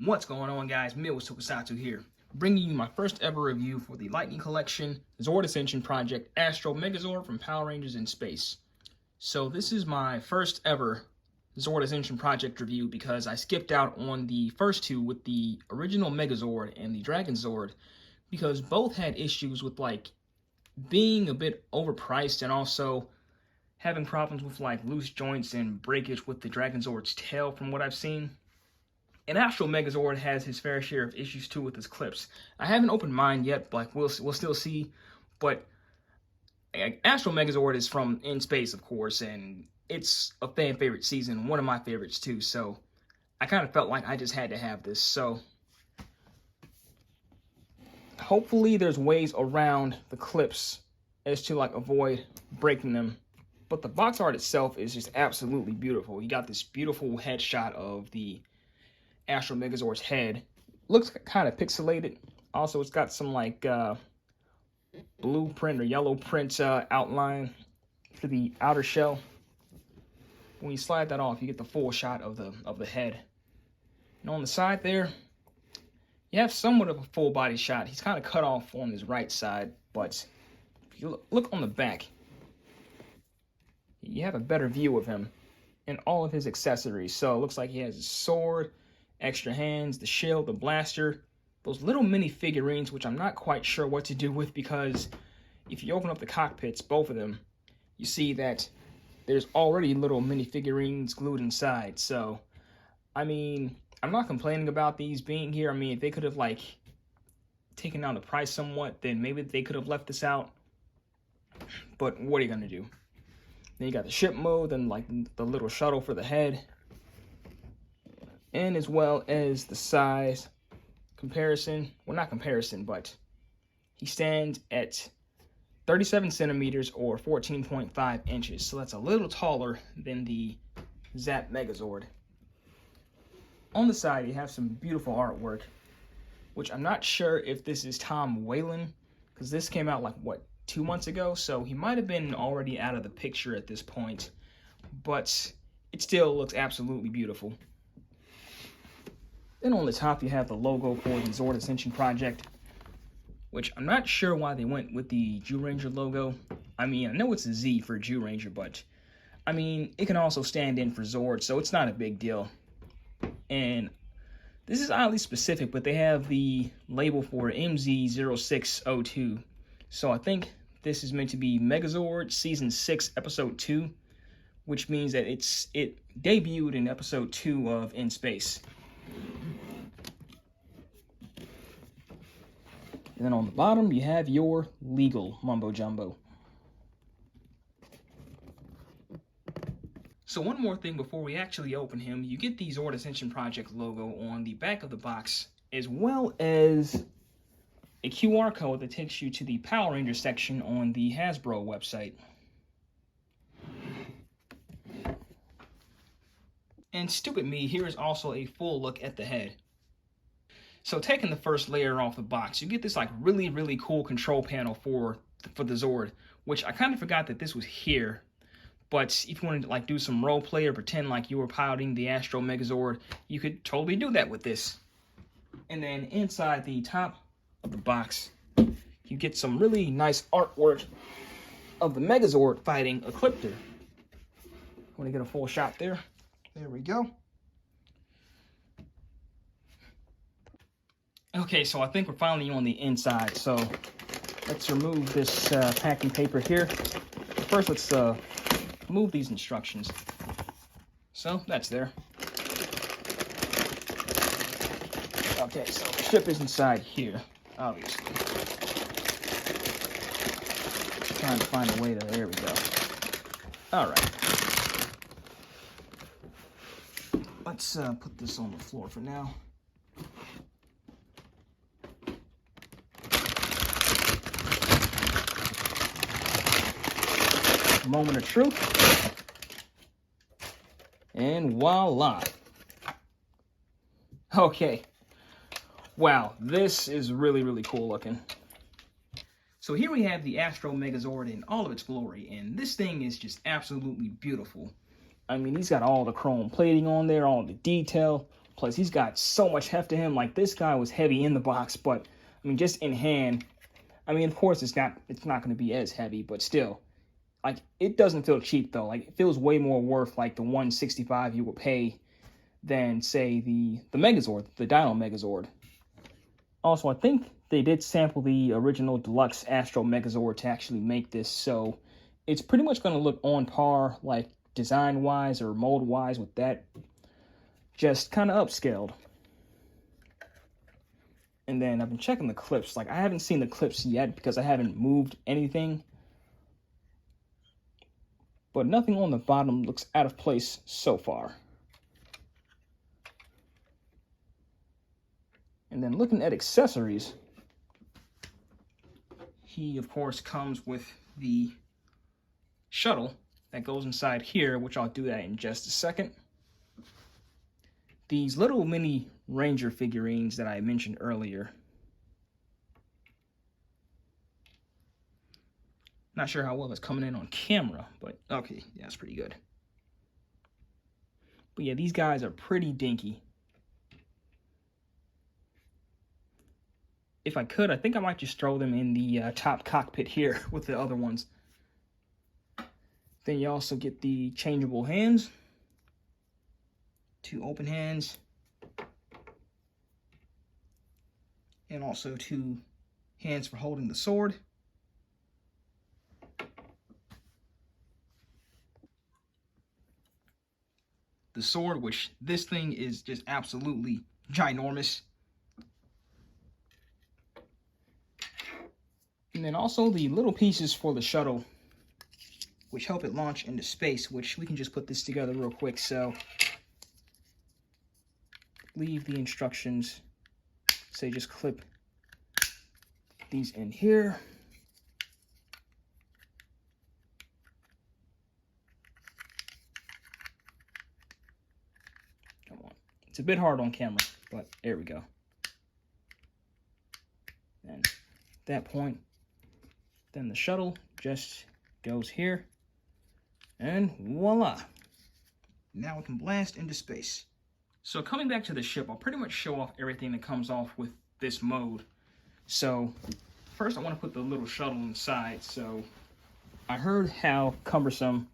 What's going on, guys? Tokusatsu here, bringing you my first ever review for the Lightning Collection Zord Ascension Project Astro Megazord from Power Rangers in Space. So this is my first ever Zord Ascension Project review because I skipped out on the first two with the original Megazord and the Dragon Zord because both had issues with like being a bit overpriced and also having problems with like loose joints and breakage with the Dragon Zord's tail from what I've seen. And Astro Megazord has his fair share of issues too with his clips. I haven't opened mine yet, but we'll still see. But Astro Megazord is from In Space, of course, and it's a fan favorite season, one of my favorites too. So I kind of felt like I just had to have this. So hopefully there's ways around the clips as to like avoid breaking them. But the box art itself is just absolutely beautiful. You got this beautiful headshot of the Astro Megazord's head. Looks kind of pixelated. Also, it's got some like blueprint or yellow print outline for the outer shell. When you slide that off, you get the full shot of the head. And on the side there, you have somewhat of a full body shot. He's kind of cut off on his right side, but if you look on the back, you have a better view of him and all of his accessories. So it looks like he has his sword, extra hands, the shield, the blaster, those little mini figurines, which I'm not quite sure what to do with because if you open up the cockpits, both of them, you see that there's already little mini figurines glued inside. So, I mean, I'm not complaining about these being here. I mean, if they could have like taken down the price somewhat, then maybe they could have left this out. But what are you gonna do? Then you got the ship mode and like the little shuttle for the head. And as well as the size comparison. Well, not comparison, but he stands at 37 centimeters or 14.5 inches. So that's a little taller than the ZAP Megazord. On the side, you have some beautiful artwork, which I'm not sure if this is Tom Whalen, because this came out like, what, 2 months ago? So he might have been already out of the picture at this point, but it still looks absolutely beautiful. Then on the top, you have the logo for the Zord Ascension Project, which I'm not sure why they went with the Zyuranger logo. I mean, I know it's a Z for Zyuranger, but I mean, it can also stand in for Zord, so it's not a big deal. And this is oddly specific, but they have the label for MZ0602. So I think this is meant to be Megazord Season 6, Episode 2, which means that it debuted in Episode 2 of In Space. And then on the bottom, you have your legal mumbo jumbo. So one more thing before we actually open him, you get the Zord Ascension Project logo on the back of the box, as well as a QR code that takes you to the Power Rangers section on the Hasbro website. And stupid me, here is also a full look at the head. So taking the first layer off the box, you get this like really cool control panel for the Zord, which I kind of forgot that this was here. But if you wanted to like do some role play or pretend like you were piloting the Astro Megazord, you could totally do that with this. And then inside the top of the box, you get some really nice artwork of the Megazord fighting Ecliptor. Want to get a full shot there? There we go. Okay, so I think we're finally on the inside. So let's remove this packing paper here. First, let's remove these instructions. So that's there. Okay, so the ship is inside here, obviously. Trying to find a way to, there we go. All right. Let's put this on the floor for now. Moment of truth. And voila. Okay. Wow, this is really cool looking. So here we have the Astro Megazord in all of its glory, and this thing is just absolutely beautiful. I mean, he's got all the chrome plating on there, all the detail, Plus, he's got so much heft to him. Like, this guy was heavy in the box, but, I mean, just in hand, I mean, of course, it's not going to be as heavy, but still, like, it doesn't feel cheap, though. Like, it feels way more worth, like, the $165 you would pay than, say, the Megazord, the Dino Megazord. Also, I think they did sample the original deluxe Astro Megazord to actually make this, so it's pretty much going to look on par, like, design-wise or mold-wise with that, just kind of upscaled. And then I've been checking the clips. Like, I haven't seen the clips yet because I haven't moved anything. But nothing on the bottom looks out of place so far. And then looking at accessories, he, of course, comes with the shuttle that goes inside here, which I'll do that in just a second. These little mini Ranger figurines that I mentioned earlier. Not sure how well it's coming in on camera, but okay, yeah, it's pretty good. But yeah, these guys are pretty dinky. If I could, I think I might just throw them in the top cockpit here with the other ones. Then you also get the changeable hands. 2 open hands. And also 2 hands for holding the sword. The sword, which this thing is just absolutely ginormous. And then also the little pieces for the shuttle, which help it launch into space, which we can just put this together real quick. So leave the instructions, say just clip these in here. Come on. It's a bit hard on camera, but there we go. And at that point, then the shuttle just goes here, and voila. Now it can blast into space. So coming back to the ship, I'll pretty much show off everything that comes off with this mode. So first I want to put the little shuttle inside. So I heard how cumbersome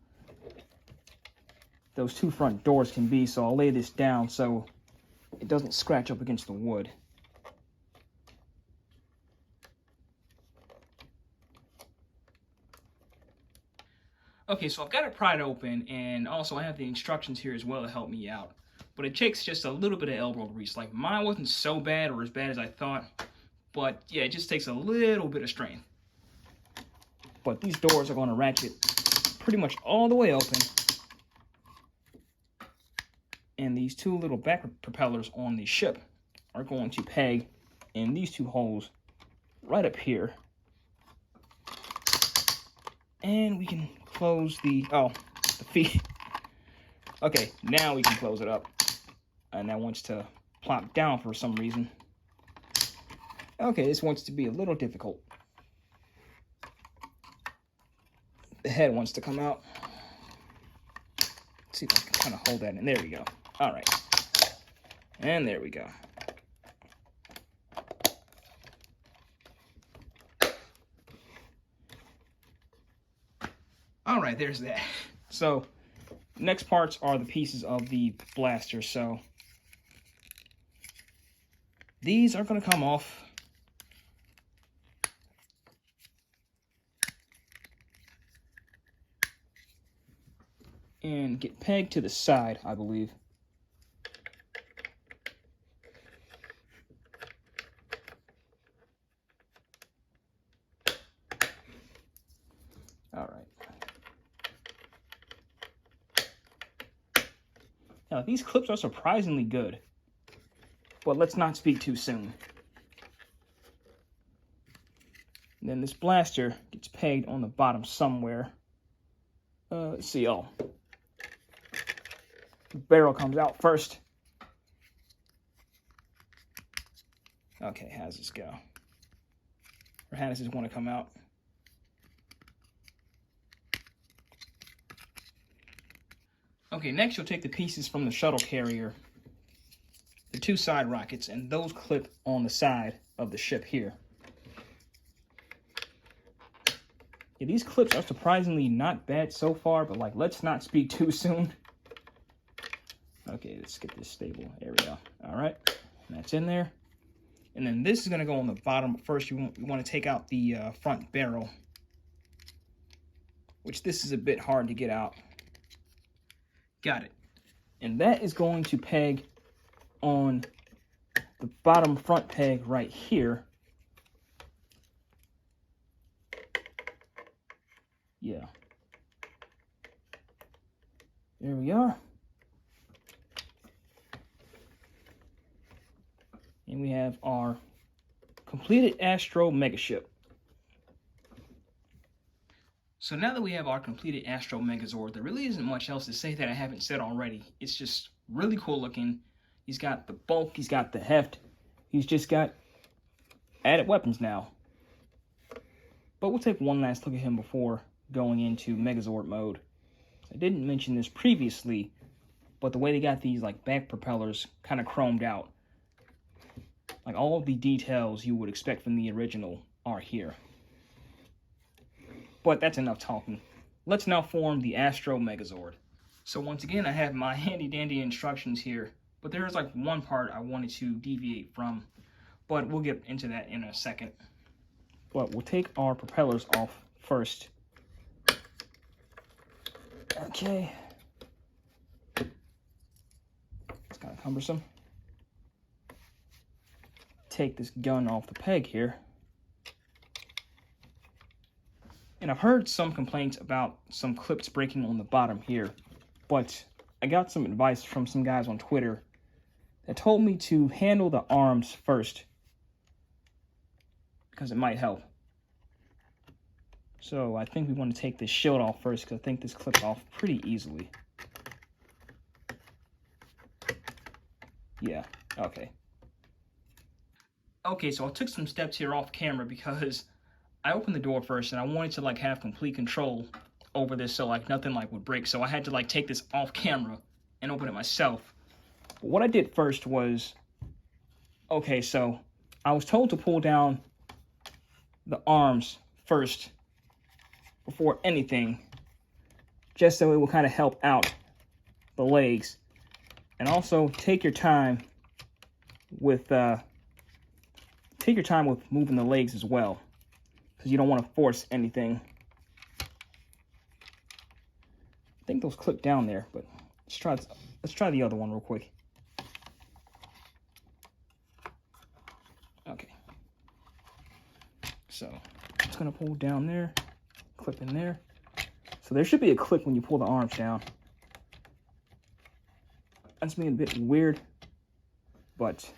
those 2 front doors can be, so I'll lay this down so it doesn't scratch up against the wood. Okay, so I've got it pried open, and also I have the instructions here as well to help me out. But it takes just a little bit of elbow grease. Like, mine wasn't so bad or as bad as I thought, but yeah, it just takes a little bit of strength. But these doors are going to ratchet pretty much all the way open. And these 2 little back propellers on the ship are going to peg in these 2 holes right up here. And we can close the feet. Okay, now we can close it up. And that wants to plop down for some reason. Okay, this wants to be a little difficult. The head wants to come out. Let's see if I can kind of hold that in. There we go. All right. And there we go. All right, there's that. So next parts are the pieces of the blaster. So these are going to come off. And get pegged to the side, I believe. All right. Now, these clips are surprisingly good, but let's not speak too soon. And then this blaster gets pegged on the bottom somewhere. Let's see, the barrel comes out first. Okay, how does this go? Or how does this want to come out? Okay, next you'll take the pieces from the shuttle carrier the 2 side rockets, and those clip on the side of the ship here. Yeah, these clips are surprisingly not bad so far, but like, let's not speak too soon. Okay, let's get this stable. There we go. All right, that's in there. And then this is going to go on the bottom. First, you want to take out the front barrel, which this is a bit hard to get out. Got it. And that is going to peg on the bottom front peg right here. Yeah. There we are. And we have our completed Astro Megaship. So now that we have our completed Astro Megazord, there really isn't much else to say that I haven't said already. It's just really cool looking. He's got the bulk, he's got the heft, he's just got added weapons now. But we'll take one last look at him before going into Megazord mode. I didn't mention this previously, but the way they got these like back propellers kind of chromed out. Like all of the details you would expect from the original are here. But that's enough talking. Let's now form the Astro Megazord. So once again, I have my handy dandy instructions here, but there's like one part I wanted to deviate from, but we'll get into that in a second. But we'll take our propellers off first. Okay. It's kind of cumbersome. Take this gun off the peg here. And I've heard some complaints about some clips breaking on the bottom here, but I got some advice from some guys on Twitter that told me to handle the arms first because it might help. So I think we want to take this shield off first because I think this clips off pretty easily. Yeah, okay. Okay, so I took some steps here off camera because I opened the door first and I wanted to like have complete control over this so like nothing like would break. So I had to like take this off camera and open it myself. But what I did first was, okay, so I was told to pull down the arms first before anything, just so it will kind of help out the legs. And also take your time with moving the legs as well, because you don't want to force anything. I think those clip down there, but let's try the other one real quick. Okay. So it's gonna pull down there, clip in there. So there should be a clip when you pull the arms down. That's being a bit weird, but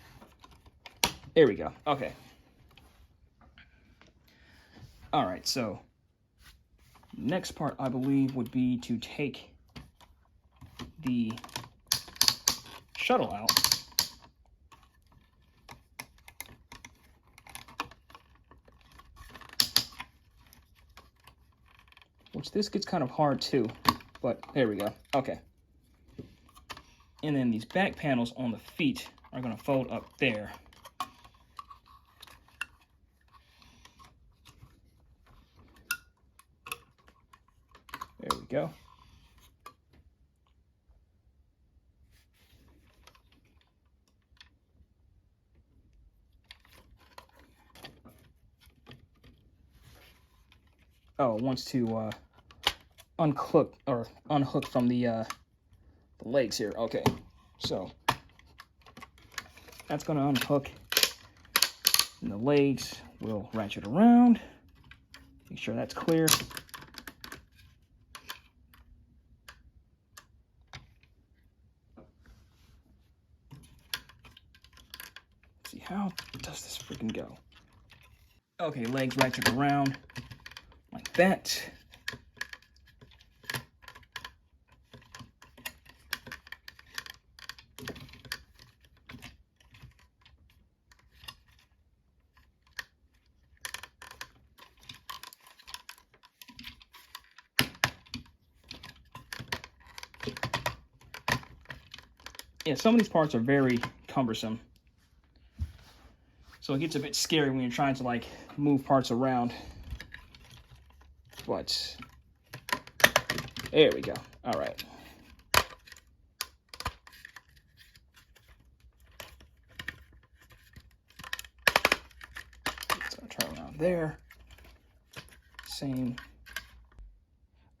there we go. Okay. All right, so next part I believe would be to take the shuttle out. Which this gets kind of hard too, but there we go. Okay. And then these back panels on the feet are going to fold up there. There we go. Oh, it wants to unhook from the legs here. Okay, so that's going to unhook, and the legs will ratchet around. Make sure that's clear. Let's see, how does this freaking go? Okay, legs ratchet around like that. Yeah, some of these parts are very cumbersome. So it gets a bit scary when you're trying to like move parts around. But there we go. All right. So turn around there. Same.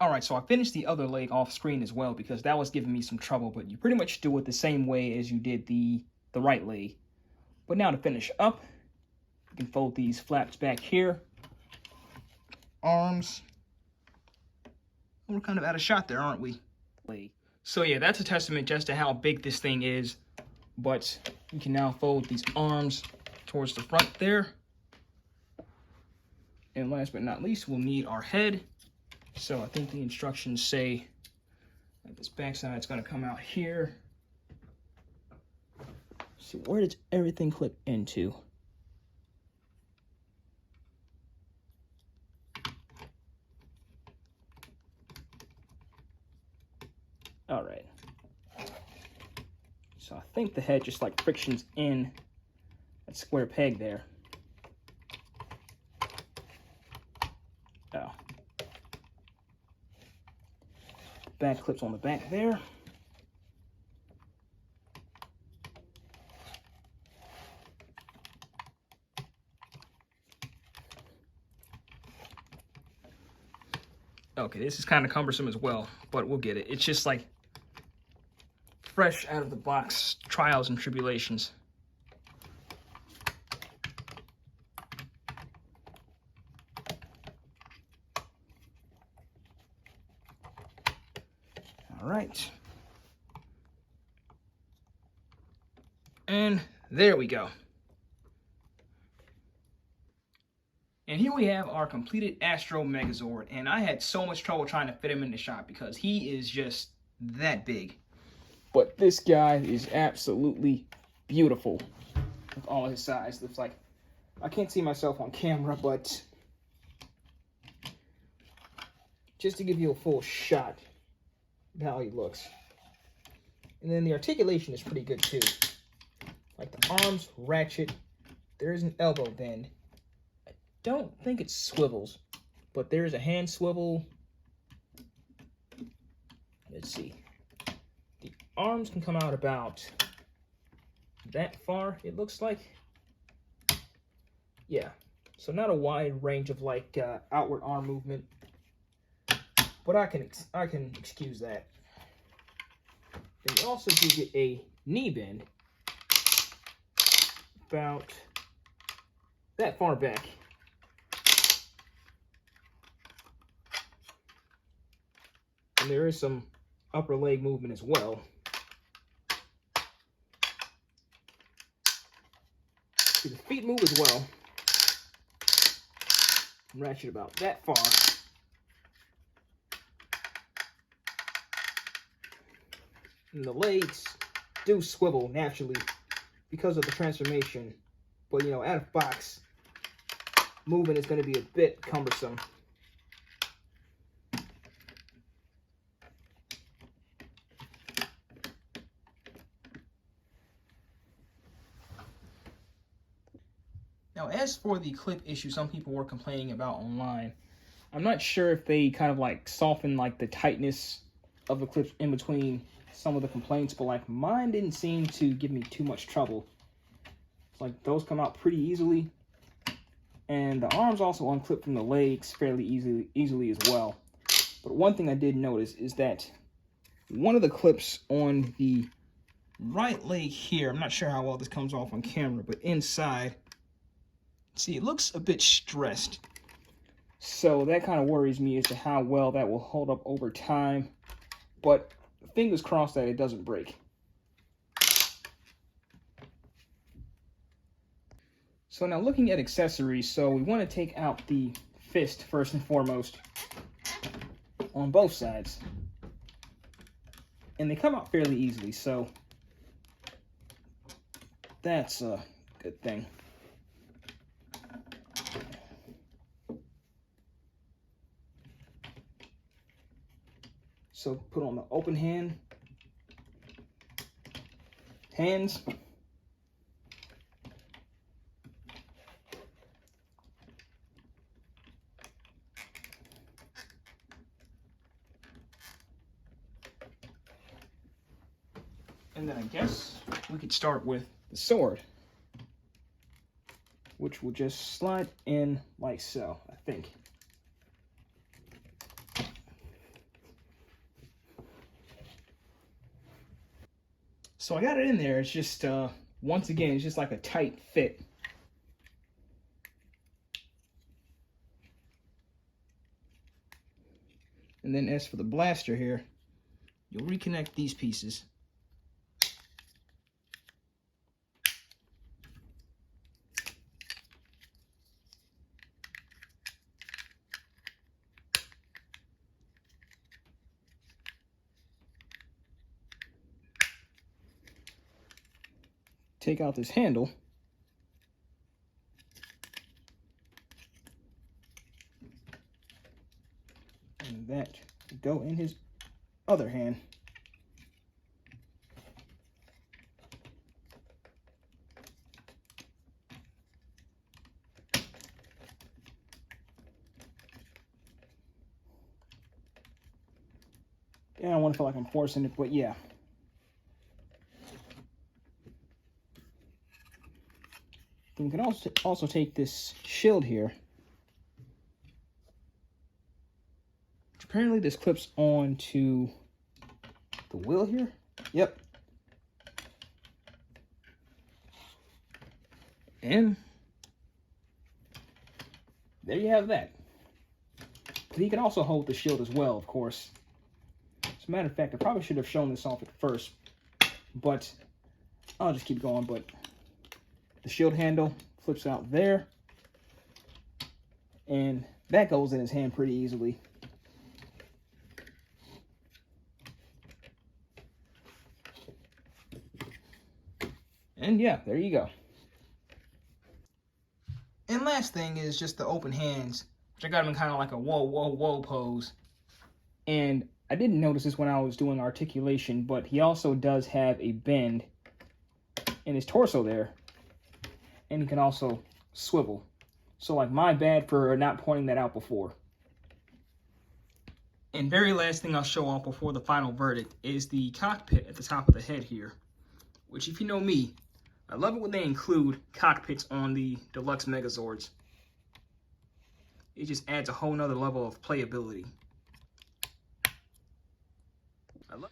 All right, so I finished the other leg off screen as well because that was giving me some trouble, but you pretty much do it the same way as you did the right leg. But now to finish up, you can fold these flaps back here. Arms. We're kind of out of shot there, aren't we? So yeah, that's a testament just to how big this thing is. But you can now fold these arms towards the front there. And last but not least, we'll need our head. So I think the instructions say that this backside is going to come out here. So where does everything clip into? All right. So I think the head just like frictions in that square peg there. Oh. Back clips on the back there. Okay, this is kind of cumbersome as well, but we'll get it. It's just like fresh out of the box trials and tribulations. All right. And there we go. And here we have our completed Astro Megazord, and I had so much trouble trying to fit him in the shop because he is just that big. But this guy is absolutely beautiful with all his size. Looks like I can't see myself on camera, but just to give you a full shot of how he looks. And then the articulation is pretty good too. Like the arms ratchet, there is an elbow bend. I don't think it swivels, but there's a hand swivel. Let's see. The arms can come out about that far, it looks like. Yeah, so not a wide range of like outward arm movement, but I can excuse that. Then you also do get a knee bend about that far back. And there is some upper leg movement as well. See, the feet move as well. Ratchet about that far. And the legs do swivel naturally because of the transformation. But, you know, out of box, movement is going to be a bit cumbersome. Now, as for the clip issue some people were complaining about online, I'm not sure if they kind of like soften like the tightness of the clips in between some of the complaints, but like mine didn't seem to give me too much trouble. It's like those come out pretty easily, and the arms also unclip from the legs fairly easily as well. But one thing I did notice is that one of the clips on the right leg here, I'm not sure how well this comes off on camera, but inside, see, it looks a bit stressed. So that kind of worries me as to how well that will hold up over time. But fingers crossed that it doesn't break. So now looking at accessories, so we want to take out the fist first and foremost on both sides. And they come out fairly easily, so that's a good thing. So put on the open hands. And then I guess we could start with the sword, which will just slide in like so, I think. So I got it in there. It's just, once again, it's just like a tight fit. And then as for the blaster here, you'll reconnect these pieces. Take out this handle. And that will go in his other hand. I don't want to feel like I'm forcing it, but yeah. Then we can also take this shield here. Which apparently this clips on to the wheel here. Yep. And there you have that. But he can also hold the shield as well, of course. As a matter of fact, I probably should have shown this off at first, but I'll just keep going. But the shield handle flips out there, and that goes in his hand pretty easily. And yeah, there you go. And last thing is just the open hands, which I got him in kind of like a whoa, whoa, whoa pose. And I didn't notice this when I was doing articulation, but he also does have a bend in his torso there. And he can also swivel. So like, my bad for not pointing that out before. And very last thing I'll show off before the final verdict is the cockpit at the top of the head here. Which, if you know me, I love it when they include cockpits on the deluxe Megazords. It just adds a whole nother level of playability.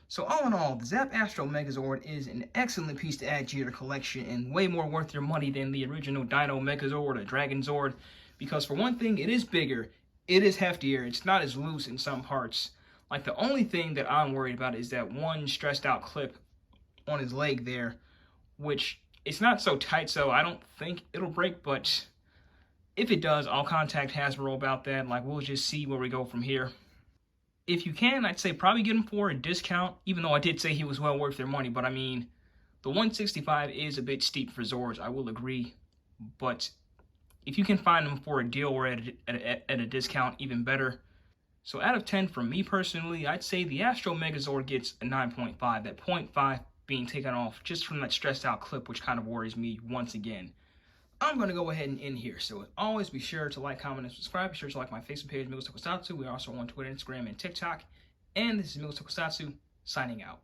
So all in all, the ZAP Astro Megazord is an excellent piece to add to your collection and way more worth your money than the original Dino Megazord or Dragon Zord. Because for one thing, it is bigger, it is heftier, it's not as loose in some parts. Like, the only thing that I'm worried about is that one stressed out clip on his leg there, which it's not so tight, so I don't think it'll break, but if it does, I'll contact Hasbro about that. Like, we'll just see where we go from here. If you can, I'd say probably get him for a discount, even though I did say he was well worth their money. But I mean, the 165 is a bit steep for Zords, I will agree. But if you can find them for a deal or at a discount, even better. So out of 10, for me personally, I'd say the Astro Megazord gets a 9.5. That 0.5 being taken off just from that stressed out clip, which kind of worries me once again. I'm going to go ahead and end here. So always be sure to like, comment, and subscribe. Be sure to like my Facebook page, Megazord. We're also on Twitter, Instagram, and TikTok. And this is Megazord signing out.